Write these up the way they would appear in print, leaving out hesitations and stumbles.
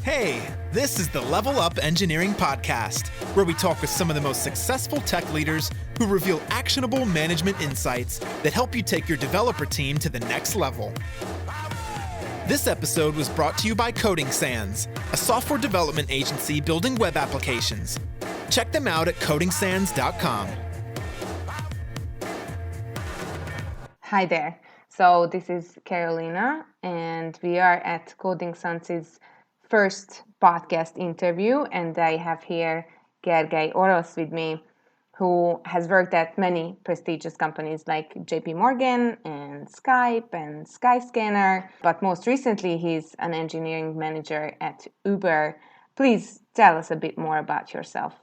Hey, this is the Level Up Engineering Podcast, where we talk with some of the most successful tech leaders who reveal actionable management insights that help you take your developer team to the next level. This episode was brought to you by Coding Sans, a software development agency building web applications. Check them out at codingsans.com. Hi there. So this is Carolina, and we are at Coding Sans' first podcast interview, and I have here Gergely Orosz with me, who has worked at many prestigious companies like JP Morgan and Skype and Skyscanner, but most recently he's an engineering manager at Uber. Please tell us a bit more about yourself.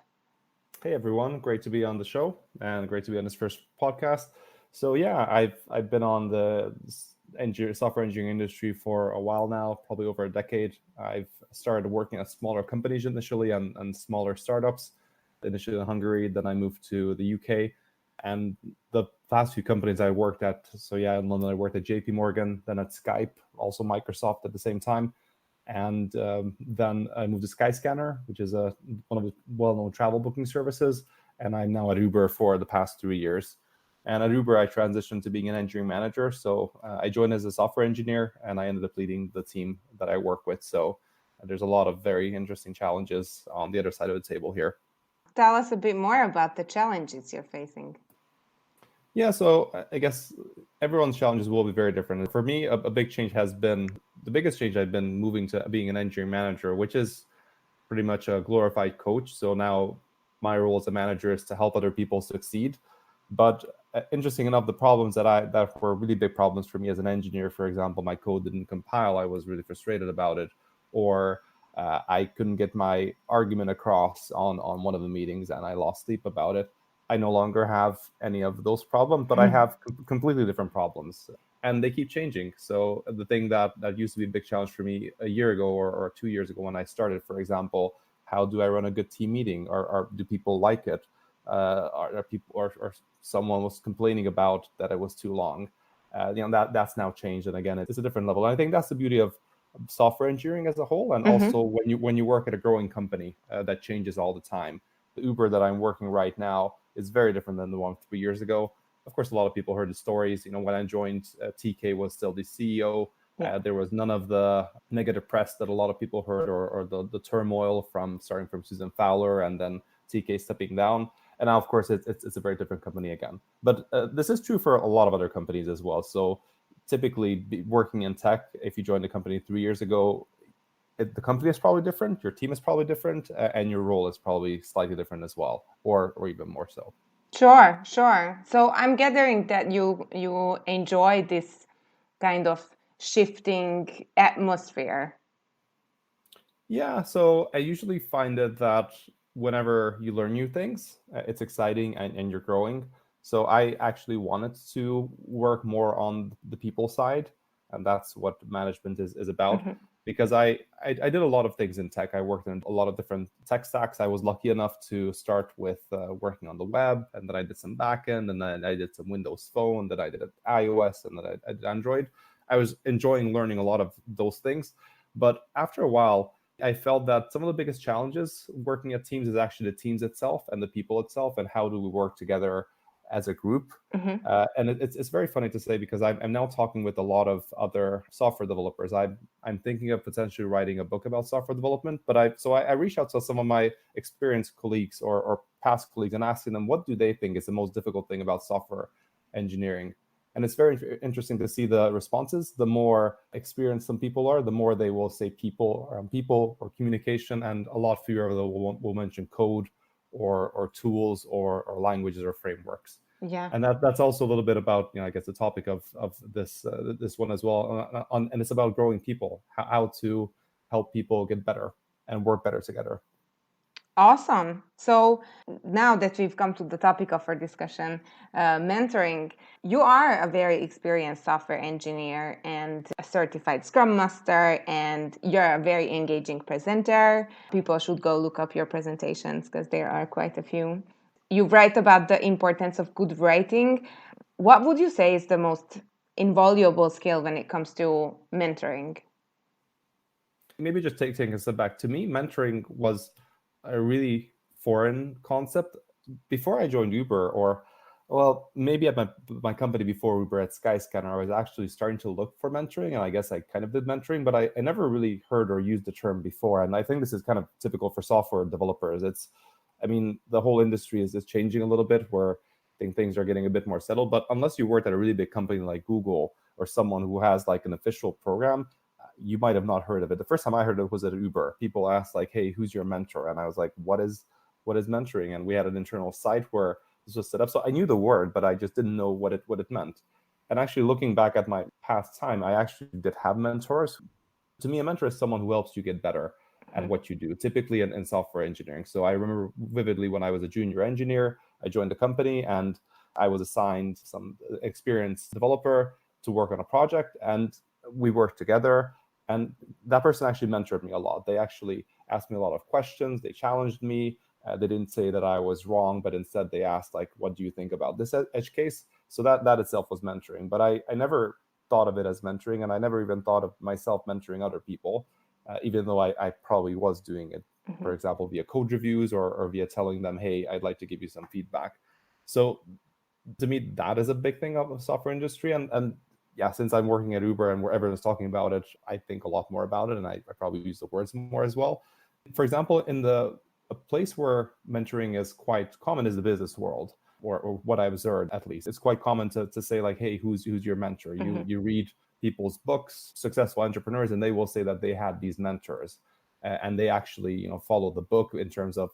Hey everyone, great to be on the show and great to be on this first podcast. So yeah, I've been on the software engineering industry for a while now, probably over a decade. I've started working at smaller companies initially and smaller startups, initially in Hungary, then I moved to the UK. And the past few companies I worked at, so yeah, in London I worked at JP Morgan, then at Skype, also Microsoft at the same time. And then I moved to Skyscanner, which is one of the well-known travel booking services. And I'm now at Uber for the past 3 years. And at Uber, I transitioned to being an engineering manager. So I joined as a software engineer, and I ended up leading the team that I work with. So there's a lot of very interesting challenges on the other side of the table here. Tell us a bit more about the challenges you're facing. Yeah, so I guess everyone's challenges will be very different. For me, a big change has been, the biggest change I've been moving to being an engineering manager, which is pretty much a glorified coach. So now my role as a manager is to help other people succeed. But interesting enough, the problems that were really big problems for me as an engineer, for example, my code didn't compile. I was really frustrated about it. Or I couldn't get my argument across on one of the meetings and I lost sleep about it. I no longer have any of those problems, but I have completely different problems and they keep changing. So the thing that used to be a big challenge for me a year ago or 2 years ago when I started, for example, how do I run a good team meeting or do people like it? Are people or someone was complaining about that it was too long? That's now changed. And again, it's a different level. And I think that's the beauty of software engineering as a whole. And also when you work at a growing company that changes all the time. The Uber that I'm working right now is very different than the one 3 years ago. Of course, a lot of people heard the stories. When I joined, TK was still the CEO. There was none of the negative press that a lot of people heard or the turmoil starting from Susan Fowler and then TK stepping down. And now, of course, it's a very different company again. But this is true for a lot of other companies as well. So typically working in tech, if you joined a company 3 years ago, the company is probably different, your team is probably different, and your role is probably slightly different as well, or even more so. Sure. So I'm gathering that you enjoy this kind of shifting atmosphere. Yeah, so I usually find it that whenever you learn new things, it's exciting and you're growing. So I actually wanted to work more on the people side, and that's what management is about. Because I did a lot of things in tech. I worked in a lot of different tech stacks. I was lucky enough to start with working on the web, and then I did some backend, and then I did some Windows Phone, then I did iOS, and then I did Android. I was enjoying learning a lot of those things. But after a while, I felt that some of the biggest challenges working at teams is actually the teams itself and the people itself, and how do we work together as a group. And it's very funny to say because I'm now talking with a lot of other software developers. I'm thinking of potentially writing a book about software development, but I reached out to some of my experienced colleagues or past colleagues and asking them what do they think is the most difficult thing about software engineering. And it's very interesting to see the responses. The more experienced some people are, the more they will say people or communication, and a lot fewer of them will mention code or tools or languages or frameworks. Yeah. And that's also a little bit about, I guess, the topic of this one as well. And it's about growing people, how to help people get better and work better together. Awesome. So now that we've come to the topic of our discussion, mentoring, you are a very experienced software engineer and a certified Scrum Master, and you're a very engaging presenter. People should go look up your presentations because there are quite a few. You write about the importance of good writing. What would you say is the most invaluable skill when it comes to mentoring? maybe just taking a step back, to me, mentoring was a really foreign concept. Before I joined Uber, or well, maybe at my company before Uber at Skyscanner, I was actually starting to look for mentoring, and I guess I kind of did mentoring, but I never really heard or used the term before. And I think this is kind of typical for software developers. The whole industry is changing a little bit, where I think things are getting a bit more settled. But unless you worked at a really big company like Google or someone who has like an official program, you might have not heard of it. The first time I heard it was at Uber. People asked like, "Hey, who's your mentor?" And I was like, "What is mentoring?" And we had an internal site where this was set up. So I knew the word, but I just didn't know what it meant. And actually, looking back at my past time, I actually did have mentors. To me, a mentor is someone who helps you get better at what you do, typically in software engineering. So I remember vividly when I was a junior engineer, I joined a company and I was assigned some experienced developer to work on a project, and we worked together. And that person actually mentored me a lot. They actually asked me a lot of questions. They challenged me. They didn't say that I was wrong, but instead they asked, like, what do you think about this edge case? So that itself was mentoring. But I never thought of it as mentoring, and I never even thought of myself mentoring other people, even though I probably was doing it, for example, via code reviews or via telling them, hey, I'd like to give you some feedback. So to me, that is a big thing of the software industry. And yeah, since I'm working at Uber and where everyone's talking about it, I think a lot more about it, and I probably use the words more as well. For example, a place where mentoring is quite common is the business world, or what I've observed at least. It's quite common to say like, hey, who's your mentor? You read people's books, successful entrepreneurs, and they will say that they had these mentors, and they actually follow the book in terms of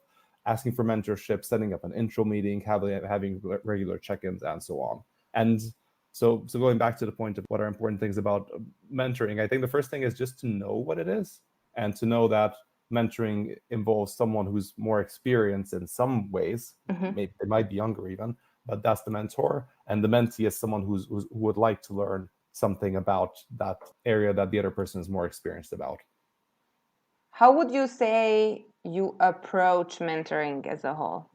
asking for mentorship, setting up an intro meeting, having regular check-ins, and so on. And so going back to the point of what are important things about mentoring, I think the first thing is just to know what it is, and to know that mentoring involves someone who's more experienced in some ways. Maybe they might be younger even, but that's the mentor. And the mentee is someone who would like to learn something about that area that the other person is more experienced about. How would you say you approach mentoring as a whole?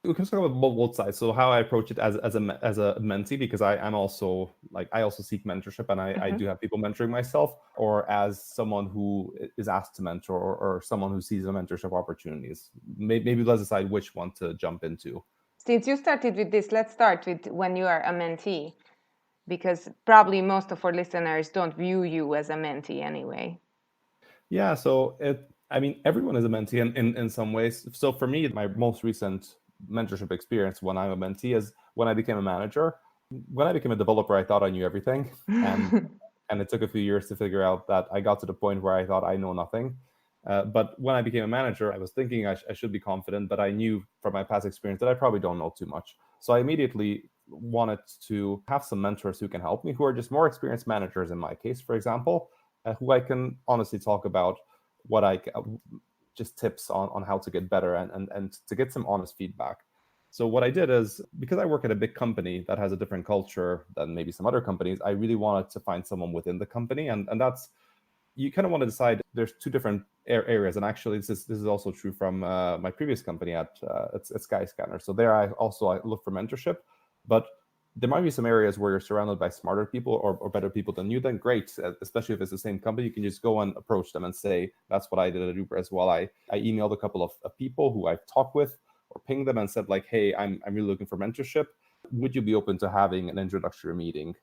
We can talk about both sides. So how I approach it as a mentee, because I'm also I also seek mentorship, and I do have people mentoring myself, or as someone who is asked to mentor, or someone who sees the mentorship opportunities. Maybe let's decide which one to jump into. Since you started with this, let's start with when you are a mentee, because probably most of our listeners don't view you as a mentee anyway. Yeah, so everyone is a mentee in some ways. So for me, my most recent mentorship experience when I'm a mentee is when I became a manager. When I became a developer, I thought I knew everything, and it took a few years to figure out that I got to the point where I thought I know nothing. But when I became a manager, I was thinking I should be confident, but I knew from my past experience that I probably don't know too much. So I immediately wanted to have some mentors who can help me, who are just more experienced managers in my case, for example, who I can honestly talk about just tips on how to get better and to get some honest feedback. So what I did is, because I work at a big company that has a different culture than maybe some other companies, I really wanted to find someone within the company. And that's, you kind of want to decide, there's two different areas. And actually, this is also true from my previous company at Skyscanner. So there I look for mentorship, but there might be some areas where you're surrounded by smarter people or better people than you. Then great, especially if it's the same company, you can just go and approach them and say, that's what I did at Uber as well. I emailed a couple of people who I've talked with, or pinged them and said like, hey, I'm really looking for mentorship. Would you be open to having an introductory meeting,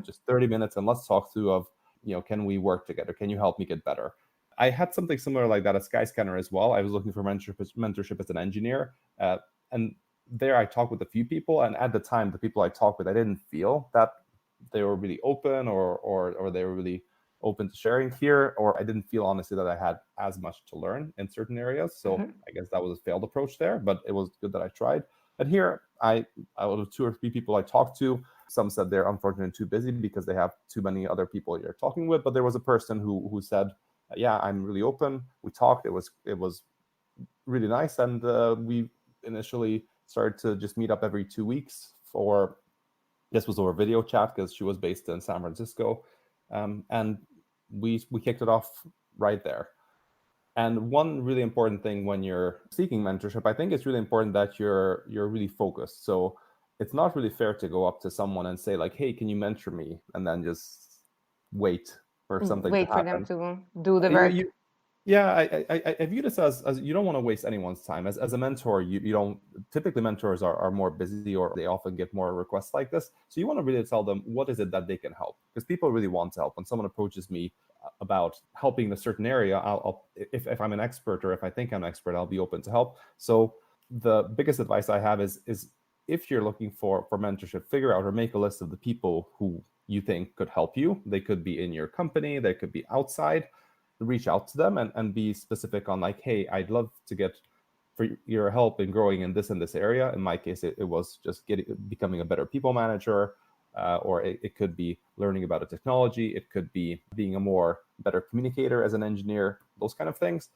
just 30 minutes, and let's talk through of, can we work together? Can you help me get better? I had something similar like that at Skyscanner as well. I was looking for mentorship as an engineer, and there I talked with a few people, and at the time, the people I talked with, I didn't feel that they were really open or they were really open to sharing here, or I didn't feel honestly that I had as much to learn in certain areas. So I guess that was a failed approach there, but it was good that I tried. And here, out of 2 or 3 people I talked to, some said they're unfortunately too busy because they have too many other people you're talking with. But there was a person who said, yeah, I'm really open. We talked. It was really nice, and we initially started to just meet up every 2 weeks. This was over video chat because she was based in San Francisco, and we kicked it off right there. And one really important thing when you're seeking mentorship, I think it's really important that you're really focused. So it's not really fair to go up to someone and say like, hey, can you mentor me? And then just wait for something Wait to for them happen. to do the Yeah, work. I view this as you don't want to waste anyone's time. As a mentor, you don't typically mentors are more busy or they often get more requests like this. So you want to really tell them what is it that they can help, because people really want to help. When someone approaches me about helping in a certain area, I'll if I'm an expert or if I think I'm an expert, I'll be open to help. So the biggest advice I have is if you're looking for mentorship, figure out or make a list of the people who you think could help you. They could be in your company, they could be outside. Reach out to them and be specific on like, hey, I'd love to get for your help in growing in this area. In my case, it was just becoming a better people manager, or it could be learning about a technology. It could be being a more better communicator as an engineer, those kind of things,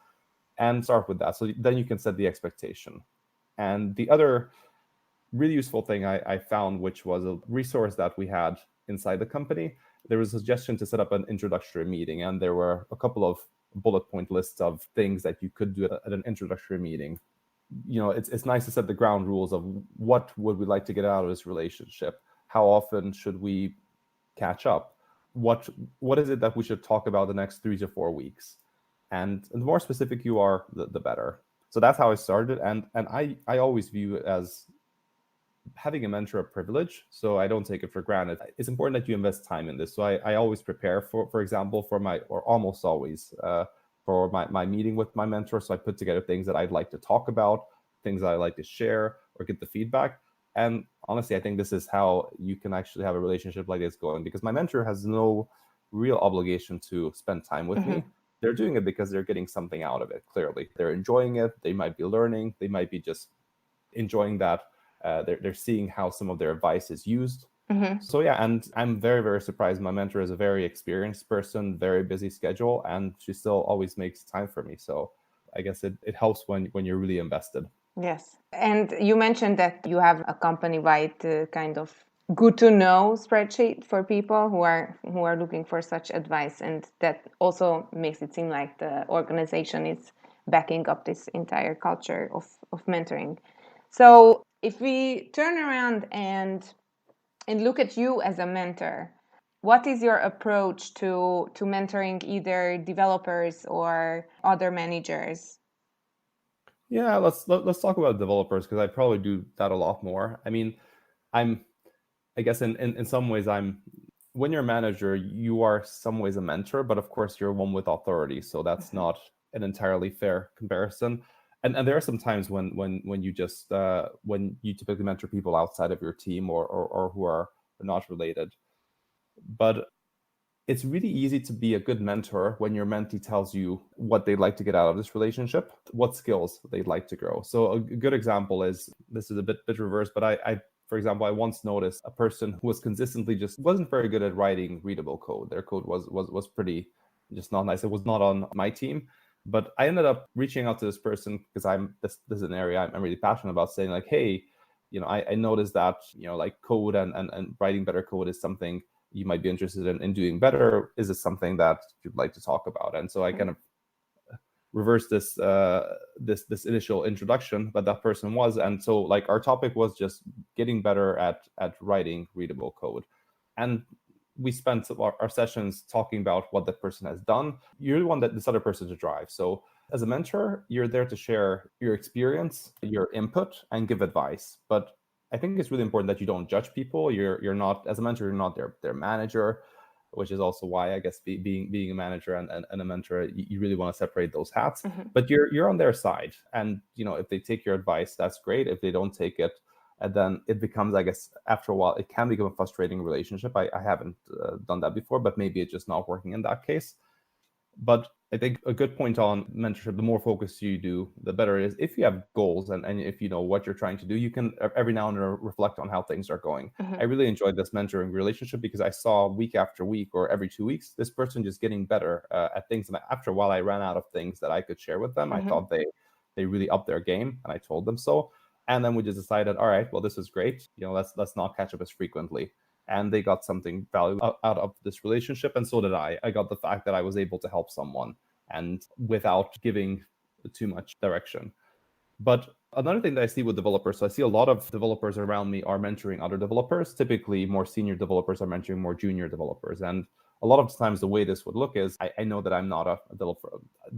and start with that. So then you can set the expectation. And the other really useful thing I found, which was a resource that we had inside the company, there was a suggestion to set up an introductory meeting, and there were a couple of bullet point lists of things that you could do at an introductory meeting. You know, it's nice to set the ground rules of what would we like to get out of this relationship, how often should we catch up, what is it that we should talk about the next 3 to 4 weeks, and the more specific you are, the better. So that's how I started, and I always view it as having a mentor a privilege, so I don't take it for granted. It's important that you invest time in this. So I always prepare for example, or almost always, for my meeting with my mentor. So I put together things that I'd like to talk about, things that I like to share or get the feedback. And honestly, I think this is how you can actually have a relationship like this going, because my mentor has no real obligation to spend time with me. They're doing it because they're getting something out of it. Clearly, they're enjoying it. They might be learning. They might be just enjoying that. They're seeing how some of their advice is used. So yeah, and I'm very, very surprised. My mentor is a very experienced person, very busy schedule, and she still always makes time for me. So I guess it helps when you're really invested. Yes. And you mentioned that you have a company-wide kind of good to know spreadsheet for people who are looking for such advice, and that also makes it seem like the organization is backing up this entire culture of mentoring. So if we turn around and look at you as a mentor, what is your approach to mentoring either developers or other managers? Yeah, let's talk about developers, because I probably do that a lot more. I mean, I guess in some ways when you're a manager, you are some ways a mentor, but of course you're one with authority. So that's not an entirely fair comparison. And there are some times when you just when you typically mentor people outside of your team or who are not related. But it's really easy to be a good mentor when your mentee tells you what they'd like to get out of this relationship, what skills they'd like to grow. So a good example is, this is a bit reverse, but I for example, I once noticed a person who was consistently just wasn't very good at writing readable code. Their code was pretty just not nice. It was not on my team. But I ended up reaching out to this person because this is an area I'm really passionate about, saying like, hey, I noticed that, like code and writing better code is something you might be interested in doing better. Is this something that you'd like to talk about? And so I kind of reversed this initial introduction, but that person was. And so like our topic was just getting better at writing readable code. And we spent our sessions talking about what that person has done. You really want this other person to drive. So as a mentor, you're there to share your experience, your input, and give advice. But I think it's really important that you don't judge people. You're not, as a mentor, you're not their manager, which is also why I guess being a manager and a mentor, you really want to separate those hats. But you're on their side, and if they take your advice, that's great. If they don't take it, and then it becomes, I guess, after a while, it can become a frustrating relationship. I haven't done that before, but maybe it's just not working in that case. But I think a good point on mentorship, the more focus you do, the better it is. If you have goals and if you know what you're trying to do, you can every now and then reflect on how things are going. I really enjoyed this mentoring relationship because I saw week after week or every 2 weeks, this person just getting better at things. And after a while, I ran out of things that I could share with them. I thought they really upped their game, and I told them so. And then we just decided, all right, well, this is great. Let's not catch up as frequently. And they got something valuable out of this relationship, and so did I. I got the fact that I was able to help someone, and without giving too much direction. But another thing that I see with developers, so I see a lot of developers around me are mentoring other developers. Typically, more senior developers are mentoring more junior developers. And a lot of times the way this would look is I know that I'm not a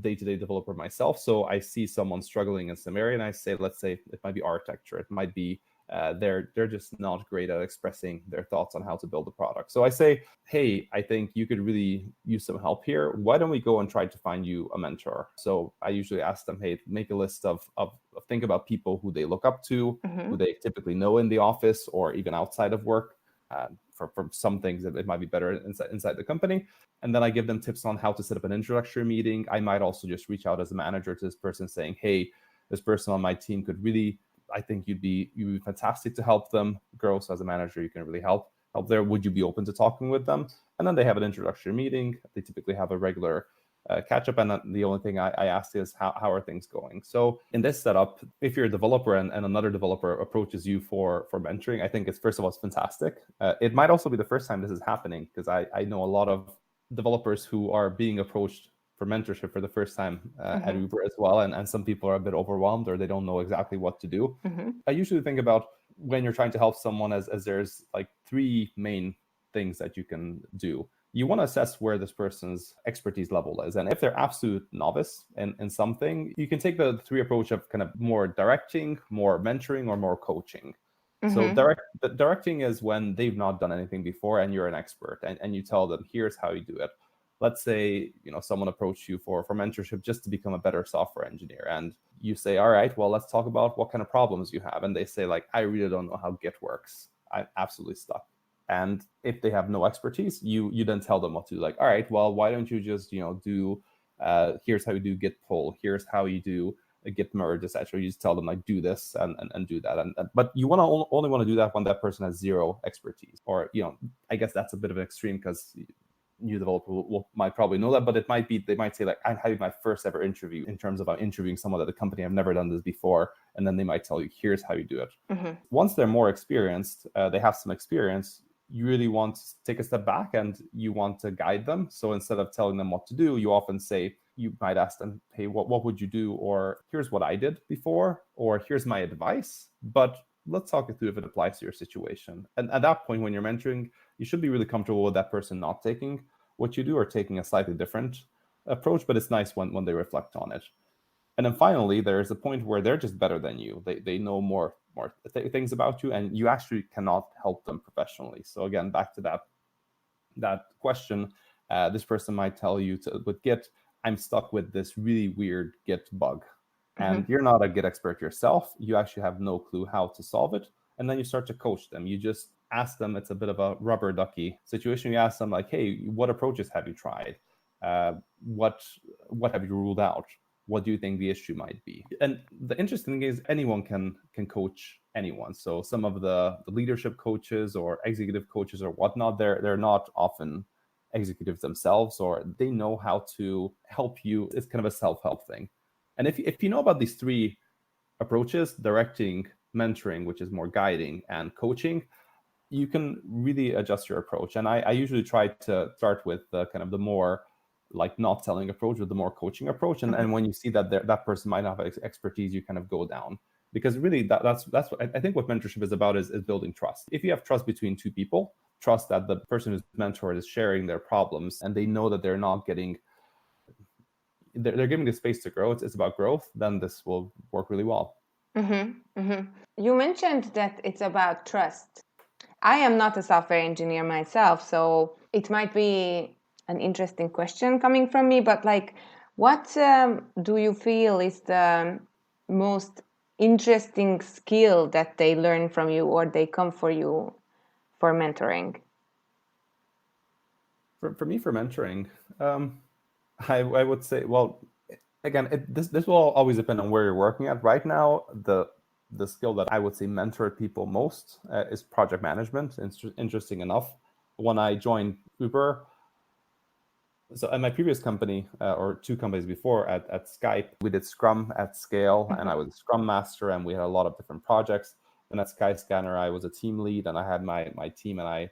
day-to-day developer myself. So I see someone struggling in some area and I say, let's say it might be architecture. It might be they're just not great at expressing their thoughts on how to build a product. So I say, hey, I think you could really use some help here. Why don't we go and try to find you a mentor? So I usually ask them, hey, make a list of think about people who they look up to, who they typically know in the office or even outside of work. For some things it might be better inside the company. And then I give them tips on how to set up an introductory meeting. I might also just reach out as a manager to this person saying, hey, this person on my team could really, I think you'd be fantastic to help them grow. So as a manager, you can really help there. Would you be open to talking with them? And then they have an introductory meeting. They typically have a regular catch up. And the only thing I ask is how are things going? So in this setup, if you're a developer and another developer approaches you for mentoring, I think it's, first of all, it's fantastic. It might also be the first time this is happening, because I know a lot of developers who are being approached for mentorship for the first time at Uber as well. And some people are a bit overwhelmed or they don't know exactly what to do. I usually think about when you're trying to help someone as there's like three main things that you can do. You want to assess where this person's expertise level is. And if they're absolute novice in something, you can take the three approach of kind of more directing, more mentoring, or more coaching. So directing is when they've not done anything before and you're an expert and you tell them, here's how you do it. Let's say, someone approached you for mentorship just to become a better software engineer. And you say, all right, well, let's talk about what kind of problems you have. And they say, like, I really don't know how Git works. I'm absolutely stuck. And if they have no expertise, you then tell them what to do. Like, all right, well, why don't you just, do, here's how you do Git pull. Here's how you do a Git merge, etc. You just tell them, like, do this and do that. But you only want to do that when that person has zero expertise. Or, I guess that's a bit of an extreme because new developer might probably know that, but they might say, like, I'm having my first ever interview in terms of I'm interviewing someone at the company. I've never done this before. And then they might tell you, here's how you do it. Once they're more experienced, they have some experience, you really want to take a step back and you want to guide them. So instead of telling them what to do, you often say, you might ask them, hey, what would you do? Or here's what I did before, or here's my advice, but let's talk it through if it applies to your situation. And at that point, when you're mentoring, you should be really comfortable with that person not taking what you do or taking a slightly different approach, but it's nice when they reflect on it. And then finally, there's a point where they're just better than you. They know more things about you, and you actually cannot help them professionally. So again, back to that question, this person might tell you with Git, I'm stuck with this really weird Git bug. And you're not a Git expert yourself. You actually have no clue how to solve it. And then you start to coach them. You just ask them, it's a bit of a rubber ducky situation. You ask them, like, hey, what approaches have you tried? What have you ruled out? What do you think the issue might be? And the interesting thing is anyone can coach anyone. So some of the leadership coaches or executive coaches or whatnot, they're not often executives themselves, or they know how to help you. It's kind of a self-help thing. And if you know about these three approaches, directing, mentoring, which is more guiding, and coaching, you can really adjust your approach. And I usually try to start with the kind of the more like not selling approach with the more coaching approach. And when you see that that person might not have expertise, you kind of go down. Because really that's what I think what mentorship is about is building trust. If you have trust between two people, trust that the person who's mentored is sharing their problems and they know that they're not getting, they're giving the space to grow. It's about growth, then this will work really well. You mentioned that it's about trust. I am not a software engineer myself, so it might be an interesting question coming from me, but like, what do you feel is the most interesting skill that they learn from you or they come for you for mentoring? For me, for mentoring, I would say, well, again, this will always depend on where you're working at. Right now, the skill that I would say mentor people most is project management. Interesting enough, when I joined Uber, so at my previous company or two companies before at Skype, we did Scrum at scale, and I was a Scrum master, and we had a lot of different projects. And at Skyscanner, I was a team lead, and I had my team, and I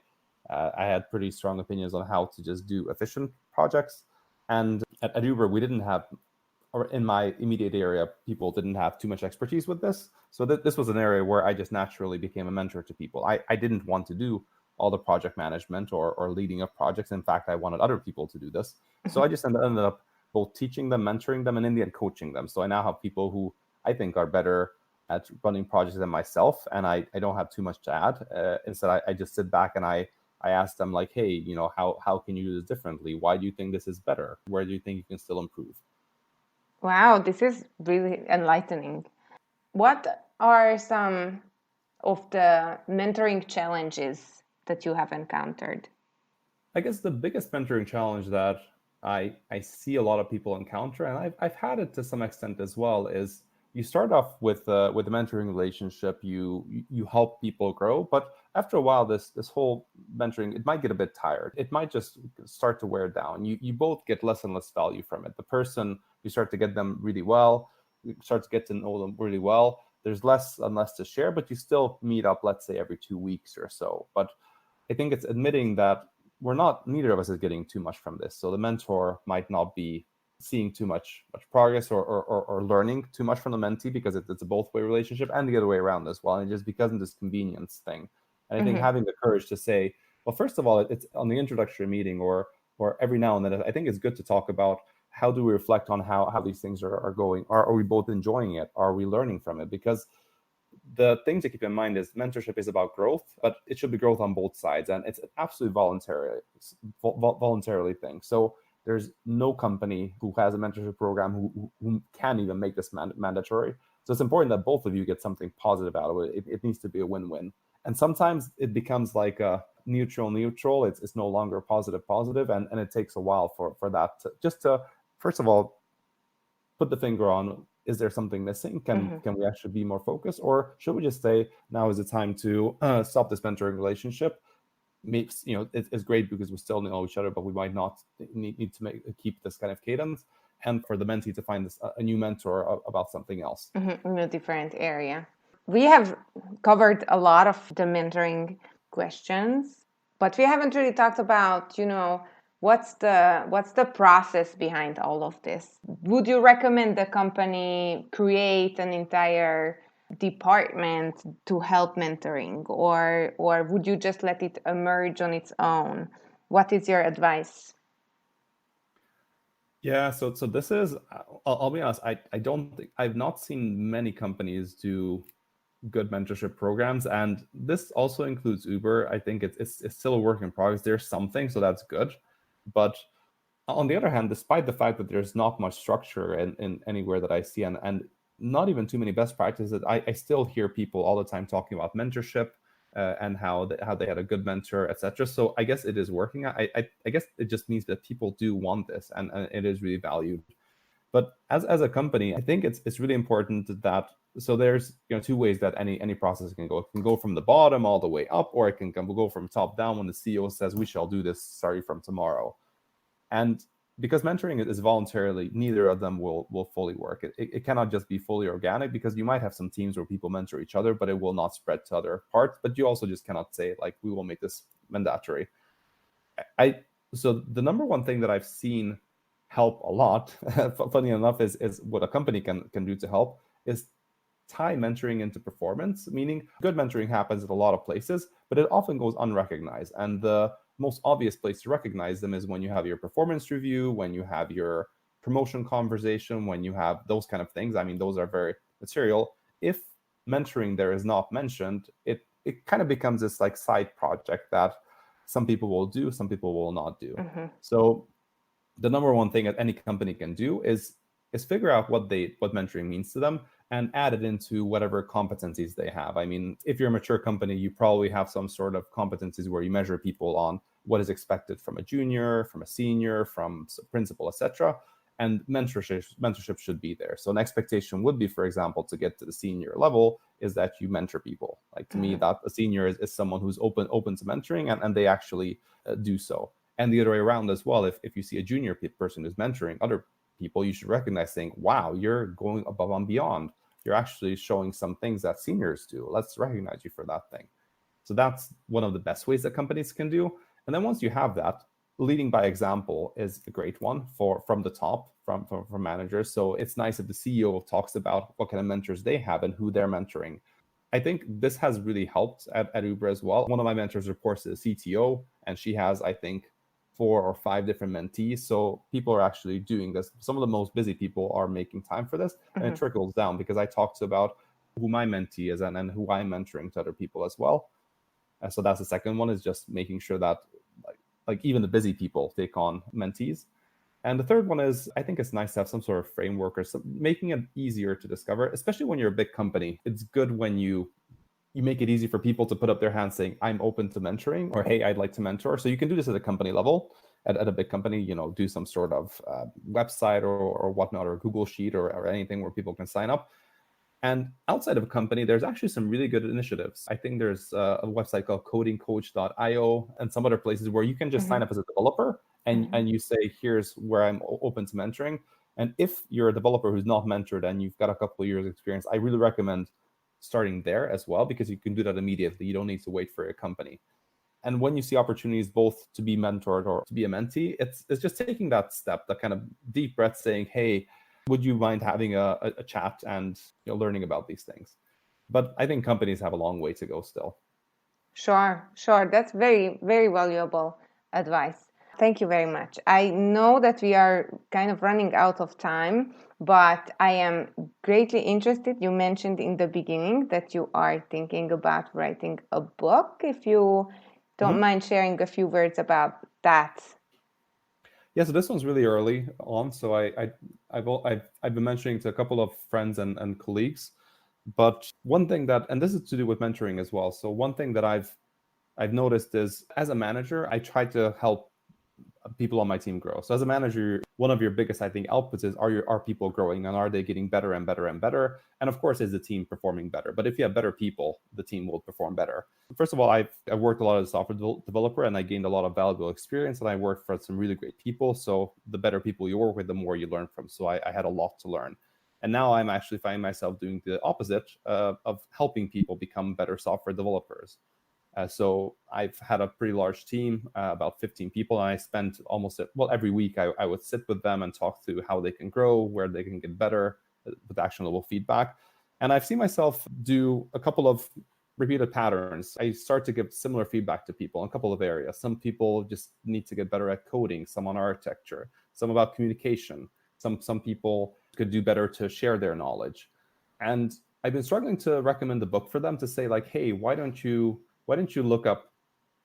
had pretty strong opinions on how to just do efficient projects. And at Uber, we didn't have, or in my immediate area, people didn't have too much expertise with this. So this was an area where I just naturally became a mentor to people. I didn't want to do all the project management or leading of projects. In fact, I wanted other people to do this. So I just ended up both teaching them, mentoring them, and in the end, coaching them. So I now have people who I think are better at running projects than myself, and I don't have too much to add. Instead, I just sit back and I ask them like, hey, you know, how can you do this differently? Why do you think this is better? Where do you think you can still improve? Wow, this is really enlightening. What are some of the mentoring challenges that you have encountered? I guess the biggest mentoring challenge that I see a lot of people encounter, and I've had it to some extent as well, is you start off with a mentoring relationship. You help people grow, but after a while, this whole mentoring, it might get a bit tired. It might just start to wear down. You both get less and less value from it. The person, you start to get them really well, you start to get to know them really well. There's less and less to share, but you still meet up, let's say, every 2 weeks or so. But I think it's admitting that neither of us is getting too much from this. So the mentor might not be seeing too much progress or learning too much from the mentee, because it's a both-way relationship, and the other way around as well. And it just becomes this convenience thing. And I think having the courage to say, well, first of all, it's on the introductory meeting or every now and then, I think it's good to talk about how do we reflect on how these things are going. Are we both enjoying it? Are we learning from it? Because the thing to keep in mind is mentorship is about growth, but it should be growth on both sides, and it's an absolutely voluntarily thing. So there's no company who has a mentorship program who can even make this mandatory. So it's important that both of you get something positive out of it. It needs to be a win-win. And sometimes it becomes like a neutral. It's no longer positive, and it takes a while for that to first of all put the finger on, is there something missing? Can we actually be more focused? Or should we just say, now is the time to stop this mentoring relationship? Makes, you know, it's great because we still know each other, but we might not need to keep this kind of cadence. And for the mentee to find a new mentor about something else. In a different area. We have covered a lot of the mentoring questions, but we haven't really talked about, you know, what's the process behind all of this? Would you recommend the company create an entire department to help mentoring, or would you just let it emerge on its own? What is your advice? Yeah, so this is, I'll be honest, I've not seen many companies do good mentorship programs, and this also includes Uber. I think it's still a work in progress. There's something, so that's good. But on the other hand, despite the fact that there's not much structure in anywhere that I see, and not even too many best practices, I still hear people all the time talking about mentorship and how they had a good mentor, etc. So I guess it is working. I guess it just means that people do want this, and it is really valued. But as a company, I think it's really important that, so there's, you know, two ways that any process can go. It can go from the bottom all the way up, or it can go from top down when the CEO says, we shall do this starting from tomorrow. And because mentoring is voluntarily, neither of them will fully work. It cannot just be fully organic, because you might have some teams where people mentor each other, but it will not spread to other parts. But you also just cannot say, like, we will make this mandatory. So the number one thing that I've seen help a lot, funny enough, is what a company can do to help, is tie mentoring into performance. Meaning, good mentoring happens at a lot of places, but it often goes unrecognized. And the most obvious place to recognize them is when you have your performance review, when you have your promotion conversation, when you have those kind of things. I mean, those are very material. If mentoring there is not mentioned, it kind of becomes this like side project that some people will do, some people will not do. So the number one thing that any company can do is figure out what mentoring means to them and add it into whatever competencies they have. I mean, if you're a mature company, you probably have some sort of competencies where you measure people on what is expected from a junior, from a senior, from a principal, etc. And mentorship should be there. So an expectation would be, for example, to get to the senior level, is that you mentor people. Like, to me, that a senior is someone who's open to mentoring, and they actually do so. And the other way around as well. If you see a junior person who's mentoring other people, you should recognize, saying, wow, you're going above and beyond. You're actually showing some things that seniors do. Let's recognize you for that thing. So that's one of the best ways that companies can do. And then once you have that, leading by example is a great one from the top, from managers. So it's nice if the CEO talks about what kind of mentors they have and who they're mentoring. I think this has really helped at Uber as well. One of my mentors reports to the CTO, and she has, I think, 4 or 5 different mentees. So people are actually doing this. Some of the most busy people are making time for this, and it trickles down because I talked about who my mentee is and who I'm mentoring to other people as well. So that's the second one, is just making sure that like even the busy people take on mentees. And the third one is, I think it's nice to have some sort of framework or making it easier to discover, especially when you're a big company. It's good when you make it easy for people to put up their hands saying, I'm open to mentoring, or hey, I'd like to mentor. So you can do this at a company level, at a big company, do some sort of website or whatnot, or Google Sheet or anything where people can sign up. And outside of a company, there's actually some really good initiatives. I think there's a website called codingcoach.io and some other places where you can just sign up as a developer and you say, here's where I'm open to mentoring. And if you're a developer who's not mentored and you've got a couple of years experience, I really recommend starting there as well, because you can do that immediately. You don't need to wait for a company. And when you see opportunities both to be mentored or to be a mentee, it's just taking that step, that kind of deep breath, saying, hey, would you mind having a chat and learning about these things? But I think companies have a long way to go still. Sure. That's very, very valuable advice. Thank you very much. I know that we are kind of running out of time, but I am greatly interested. You mentioned in the beginning that you are thinking about writing a book. If you don't mind sharing a few words about that. Yeah, so this one's really early on. So I've been mentioning to a couple of friends and colleagues. But one thing that, and this is to do with mentoring as well. So one thing that I've noticed is, as a manager, I try to help people on my team grow. So as a manager, one of your biggest, I think, outputs is, are people growing, and are they getting better and better and better? And of course, is the team performing better? But if you have better people, the team will perform better. First of all, I've worked a lot as a software developer, and I gained a lot of valuable experience, and I worked for some really great people. So the better people you work with, the more you learn from. So I had a lot to learn. And now I'm actually finding myself doing the opposite of helping people become better software developers. So I've had a pretty large team, about 15 people, and I spent almost every week I would sit with them and talk through how they can grow, where they can get better, with actionable feedback. And I've seen myself do a couple of repeated patterns. I start to give similar feedback to people in a couple of areas. Some people just need to get better at coding, some on architecture, some about communication. Some people could do better to share their knowledge. And I've been struggling to recommend a book for them, to say like, hey, why don't you look up,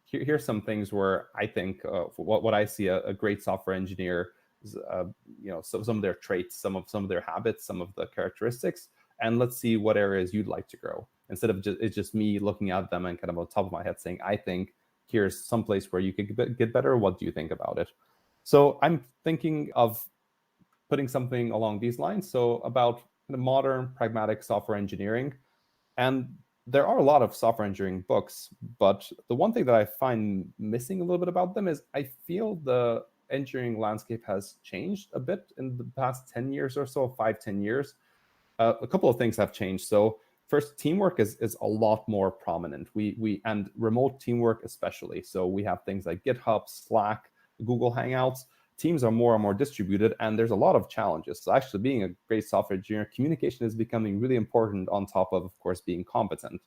here's some things where I think what I see a great software engineer, some of their traits, some of their habits, some of the characteristics, and let's see what areas you'd like to grow. Instead of it's just me looking at them and kind of on top of my head saying, I think here's some place where you could get better. What do you think about it? So I'm thinking of putting something along these lines. So about the modern pragmatic software engineering. And there are a lot of software engineering books, but the one thing that I find missing a little bit about them is I feel the engineering landscape has changed a bit in the past 10 years or so, 5-10 years. A couple of things have changed. So first, teamwork is a lot more prominent. And remote teamwork especially. So we have things like GitHub, Slack, Google Hangouts. Teams are more and more distributed, and there's a lot of challenges. So actually being a great software engineer, communication is becoming really important, on top of course, being competent.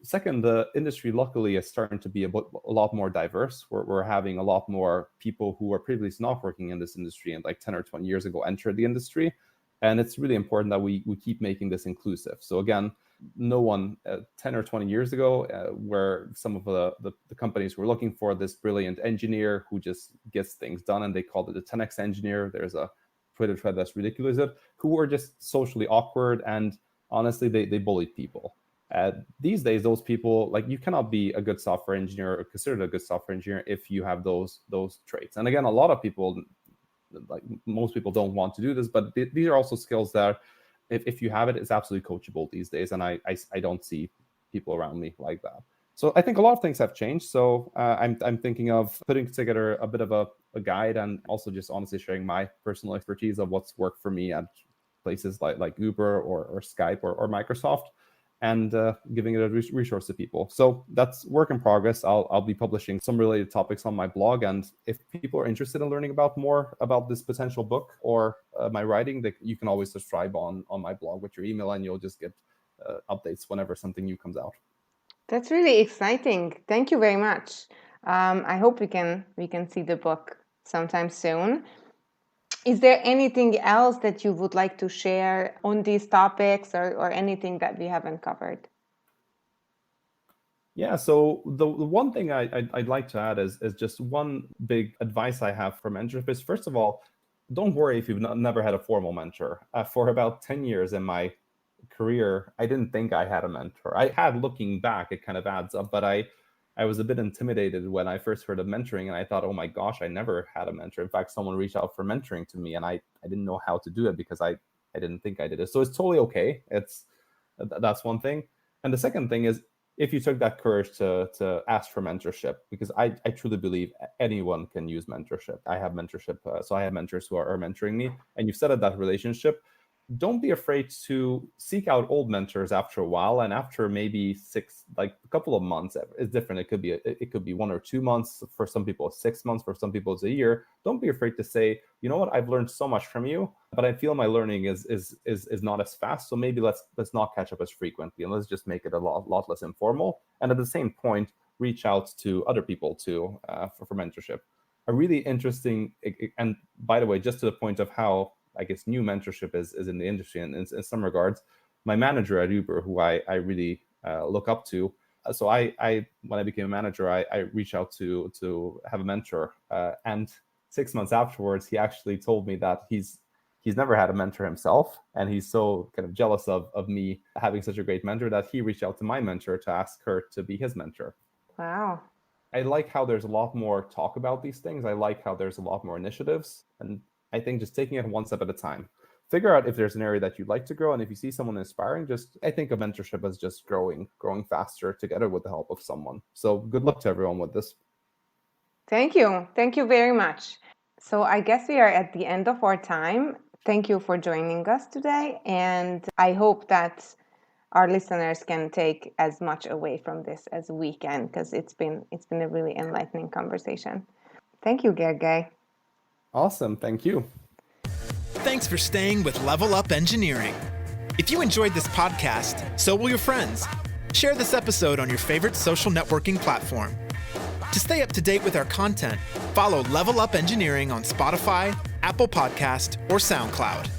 Second, the industry luckily is starting to be a lot more diverse. We're having a lot more people who were previously not working in this industry and like 10 or 20 years ago entered the industry. And it's really important that we keep making this inclusive. So again, no one 10 or 20 years ago, where some of the companies were looking for this brilliant engineer who just gets things done, and they called it a 10x engineer. There's a Twitter thread that's ridiculous, who were just socially awkward, and honestly, they bullied people. These days, those people, like, you cannot be a good software engineer or considered a good software engineer if you have those traits. And again, a lot of people, like most people, don't want to do this, but these are also skills that if you have it, it's absolutely coachable these days. And I don't see people around me like that. So I think a lot of things have changed. So I'm thinking of putting together a bit of a guide, and also just honestly sharing my personal expertise of what's worked for me at places like Uber or Skype or Microsoft, and giving it a resource to people. So that's work in progress. I'll be publishing some related topics on my blog. And if people are interested in learning more about this potential book or my writing, you can always subscribe on my blog with your email, and you'll just get updates whenever something new comes out. That's really exciting. Thank you very much. I hope we can see the book sometime soon. Is there anything else that you would like to share on these topics, or anything that we haven't covered? Yeah, so the one thing I'd like to add is just one big advice I have for mentorship is, first of all, don't worry if you've never had a formal mentor. For about 10 years in my career, I didn't think I had a mentor. I had, looking back, it kind of adds up, but I was a bit intimidated when I first heard of mentoring, and I thought, oh my gosh, I never had a mentor. In fact, someone reached out for mentoring to me, and I didn't know how to do it because I didn't think I did it. So it's totally okay. That's one thing. And the second thing is, if you took that courage to ask for mentorship, because I truly believe anyone can use mentorship. I have mentorship, so I have mentors who are mentoring me, and you've set up that relationship. Don't be afraid to seek out old mentors after a while, and after maybe a couple of months. It's different. It could be 1 or 2 months. For some people, 6 months. For some people, it's a year. Don't be afraid to say, you know what, I've learned so much from you, but I feel my learning is not as fast. So maybe let's not catch up as frequently, and let's just make it a lot less informal. And at the same point, reach out to other people too for mentorship. A really interesting, and by the way, just to the point of how, I guess, new mentorship is in the industry, and in some regards, my manager at Uber, who I really look up to. So I when I became a manager, I reached out to have a mentor, and 6 months afterwards, he actually told me that he's never had a mentor himself, and he's so kind of jealous of me having such a great mentor that he reached out to my mentor to ask her to be his mentor. Wow. I like how there's a lot more talk about these things. I like how there's a lot more initiatives, and I think just taking it one step at a time. Figure out if there's an area that you'd like to grow, and if you see someone inspiring, I think of mentorship as just growing faster together with the help of someone. So good luck to everyone with this. Thank you. Thank you very much. So I guess we are at the end of our time. Thank you for joining us today, and I hope that our listeners can take as much away from this as we can, because it's been a really enlightening conversation. Thank you, Gergely. Awesome. Thank you. Thanks for staying with Level Up Engineering. If you enjoyed this podcast, so will your friends. Share this episode on your favorite social networking platform. To stay up to date with our content, follow Level Up Engineering on Spotify, Apple Podcast, or SoundCloud.